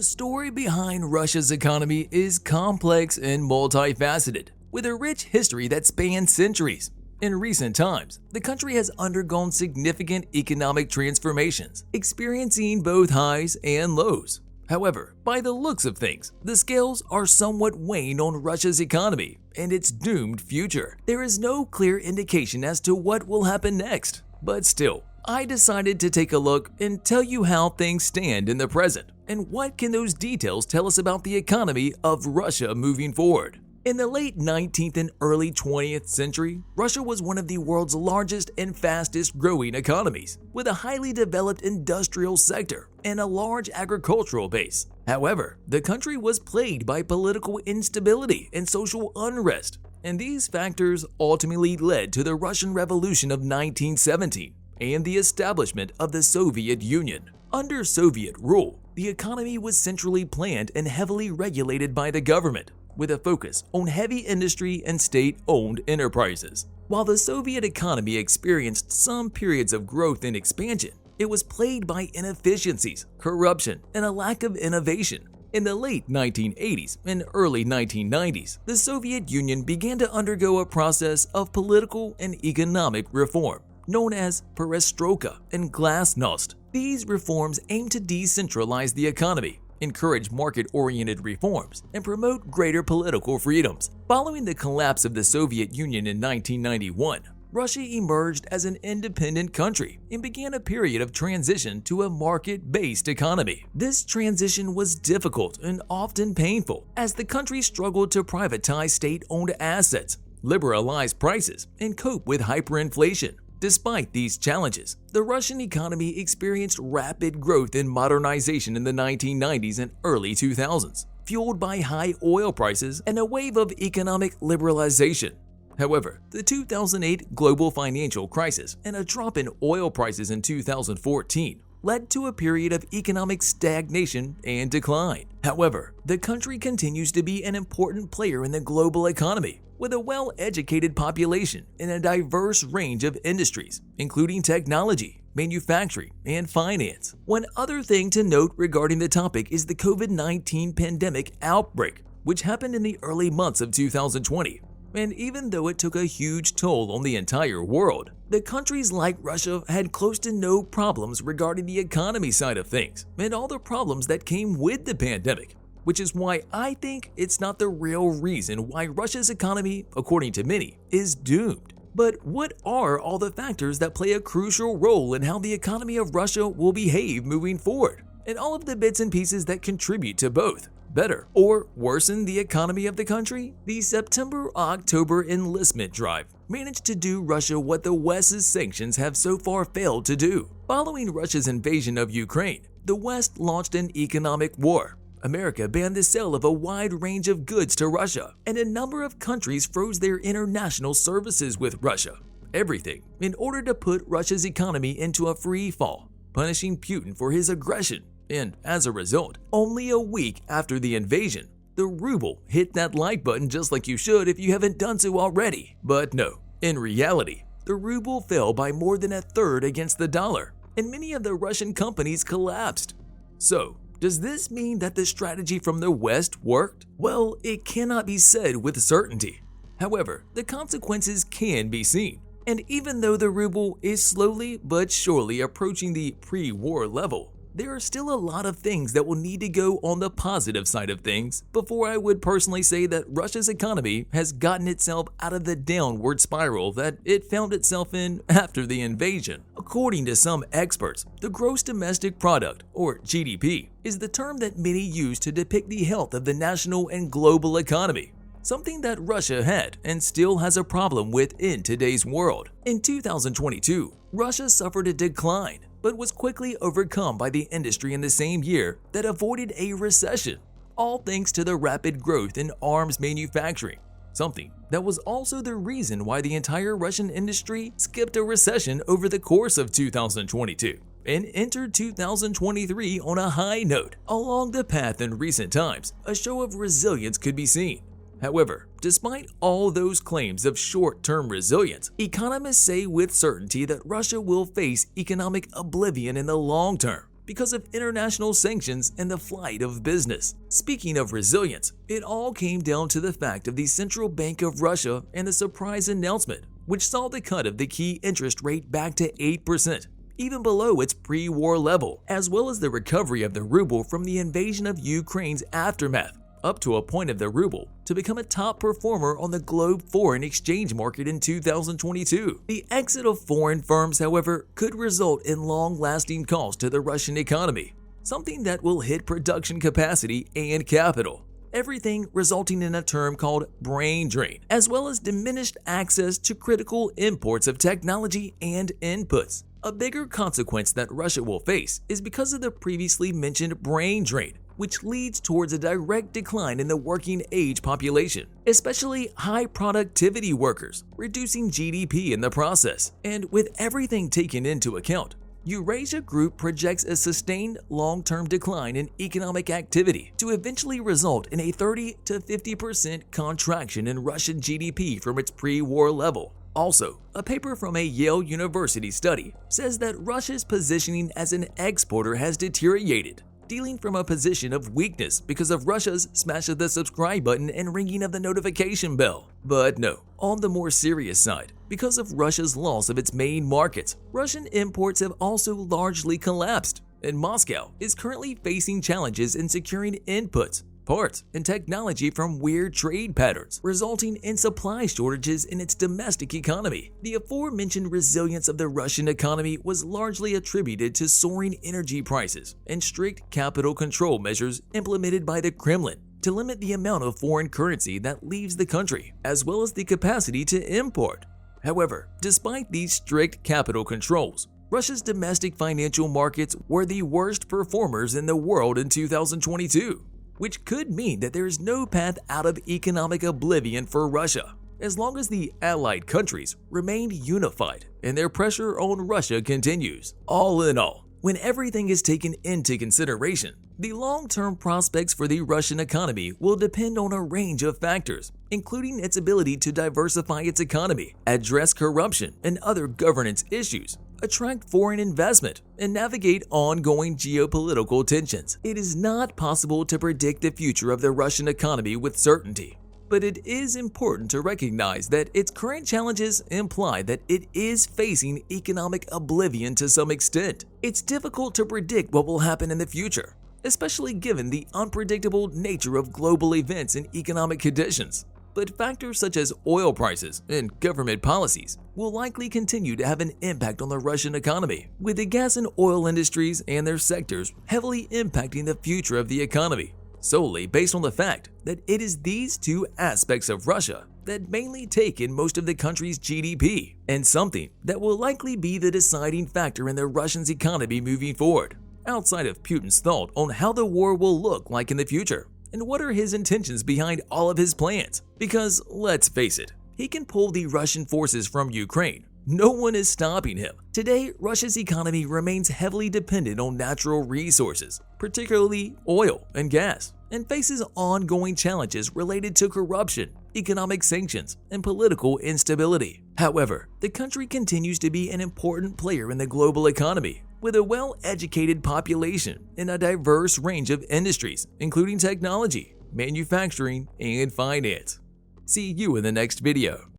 The story behind Russia's economy is complex and multifaceted, with a rich history that spans centuries. In recent times, the country has undergone significant economic transformations, experiencing both highs and lows. However, by the looks of things, the scales are somewhat weighing on Russia's economy and its doomed future. There is no clear indication as to what will happen next, but still, I decided to take a look and tell you how things stand in the present and what can those details tell us about the economy of Russia moving forward. In the late 19th and early 20th century, Russia was one of the world's largest and fastest growing economies, with a highly developed industrial sector and a large agricultural base. However, the country was plagued by political instability and social unrest, and these factors ultimately led to the Russian Revolution of 1917 and the establishment of the Soviet Union. Under Soviet rule, the economy was centrally planned and heavily regulated by the government, with a focus on heavy industry and state-owned enterprises. While the Soviet economy experienced some periods of growth and expansion, it was plagued by inefficiencies, corruption, and a lack of innovation. In the late 1980s and early 1990s, the Soviet Union began to undergo a process of political and economic reform, known as perestroika and glasnost. These reforms aim to decentralize the economy, encourage market-oriented reforms, and promote greater political freedoms. Following the collapse of the Soviet Union in 1991, Russia emerged as an independent country and began a period of transition to a market-based economy. This transition was difficult and often painful, as the country struggled to privatize state-owned assets, liberalize prices, and cope with hyperinflation. Despite these challenges, the Russian economy experienced rapid growth and modernization in the 1990s and early 2000s, fueled by high oil prices and a wave of economic liberalization. However, the 2008 global financial crisis and a drop in oil prices in 2014 led to a period of economic stagnation and decline. However, the country continues to be an important player in the global economy, with a well-educated population in a diverse range of industries, including technology, manufacturing, and finance. One other thing to note regarding the topic is the COVID-19 pandemic outbreak, which happened in the early months of 2020. And even though it took a huge toll on the entire world, the countries like Russia had close to no problems regarding the economy side of things and all the problems that came with the pandemic, which is why I think it's not the real reason why Russia's economy, according to many, is doomed. But what are all the factors that play a crucial role in how the economy of Russia will behave moving forward, and all of the bits and pieces that contribute to both better or worsen the economy of the country? The September-October enlistment drive managed to do Russia what the West's sanctions have so far failed to do. Following Russia's invasion of Ukraine, the West launched an economic war. America banned the sale of a wide range of goods to Russia, and a number of countries froze their international services with Russia. Everything in order to put Russia's economy into a free fall, punishing Putin for his aggression. And as a result, only a week after the invasion, the ruble hit that like button just like you should if you haven't done so already. But no, in reality, the ruble fell by more than a third against the dollar, and many of the Russian companies collapsed. So, does this mean that the strategy from the West worked? Well, it cannot be said with certainty. However, the consequences can be seen. And even though the ruble is slowly but surely approaching the pre-war level, there are still a lot of things that will need to go on the positive side of things before I would personally say that Russia's economy has gotten itself out of the downward spiral that it found itself in after the invasion. According to some experts, the gross domestic product, or GDP, is the term that many use to depict the health of the national and global economy, something that Russia had and still has a problem with in today's world. In 2022, Russia suffered a decline, but was quickly overcome by the industry in the same year that avoided a recession, all thanks to the rapid growth in arms manufacturing, something that was also the reason why the entire Russian industry skipped a recession over the course of 2022 and entered 2023 on a high note. Along the path in recent times, a show of resilience could be seen. However, despite all those claims of short-term resilience, economists say with certainty that Russia will face economic oblivion in the long term. because of international sanctions and the flight of business. Speaking of resilience, it all came down to the fact of the Central Bank of Russia and the surprise announcement, which saw the cut of the key interest rate back to 8%, even below its pre-war level, as well as the recovery of the ruble from the invasion of Ukraine's aftermath, up to a point of the ruble to become a top performer on the globe foreign exchange market in 2022. The exit of foreign firms, however, could result in long-lasting costs to the Russian economy, something that will hit production capacity and capital. Everything resulting in a term called brain drain, as well as diminished access to critical imports of technology and inputs. A bigger consequence that Russia will face is because of the previously mentioned brain drain, which leads towards a direct decline in the working age population, especially high productivity workers, reducing GDP in the process. And with everything taken into account, Eurasia Group projects a sustained long-term decline in economic activity to eventually result in a 30 to 50% contraction in Russian GDP from its pre-war level. Also, a paper from a Yale University study says that Russia's positioning as an exporter has deteriorated, dealing from a position of weakness because of Russia's smash of the subscribe button and ringing of the notification bell. But no, on the more serious side, because of Russia's loss of its main markets, Russian imports have also largely collapsed, and Moscow is currently facing challenges in securing inputs, parts, and technology from weird trade patterns, resulting in supply shortages in its domestic economy. The aforementioned resilience of the Russian economy was largely attributed to soaring energy prices and strict capital control measures implemented by the Kremlin to limit the amount of foreign currency that leaves the country, as well as the capacity to import. However, despite these strict capital controls, Russia's domestic financial markets were the worst performers in the world in 2022. Which could mean that there is no path out of economic oblivion for Russia, as long as the allied countries remain unified and their pressure on Russia continues. All in all, when everything is taken into consideration, the long-term prospects for the Russian economy will depend on a range of factors, including its ability to diversify its economy, address corruption and other governance issues, attract foreign investment, and navigate ongoing geopolitical tensions. It is not possible to predict the future of the Russian economy with certainty, but it is important to recognize that its current challenges imply that it is facing economic oblivion to some extent. It's difficult to predict what will happen in the future, especially given the unpredictable nature of global events and economic conditions. But factors such as oil prices and government policies will likely continue to have an impact on the Russian economy, with the gas and oil industries and their sectors heavily impacting the future of the economy, solely based on the fact that it is these two aspects of Russia that mainly take in most of the country's GDP, and something that will likely be the deciding factor in the Russian economy moving forward, outside of Putin's thought on how the war will look like in the future. And what are his intentions behind all of his plans? Because, let's face it, he can pull the Russian forces from Ukraine. No one is stopping him. Today, Russia's economy remains heavily dependent on natural resources, particularly oil and gas, and faces ongoing challenges related to corruption, economic sanctions, and political instability. However, the country continues to be an important player in the global economy, with a well-educated population in a diverse range of industries, including technology, manufacturing, and finance. See you in the next video.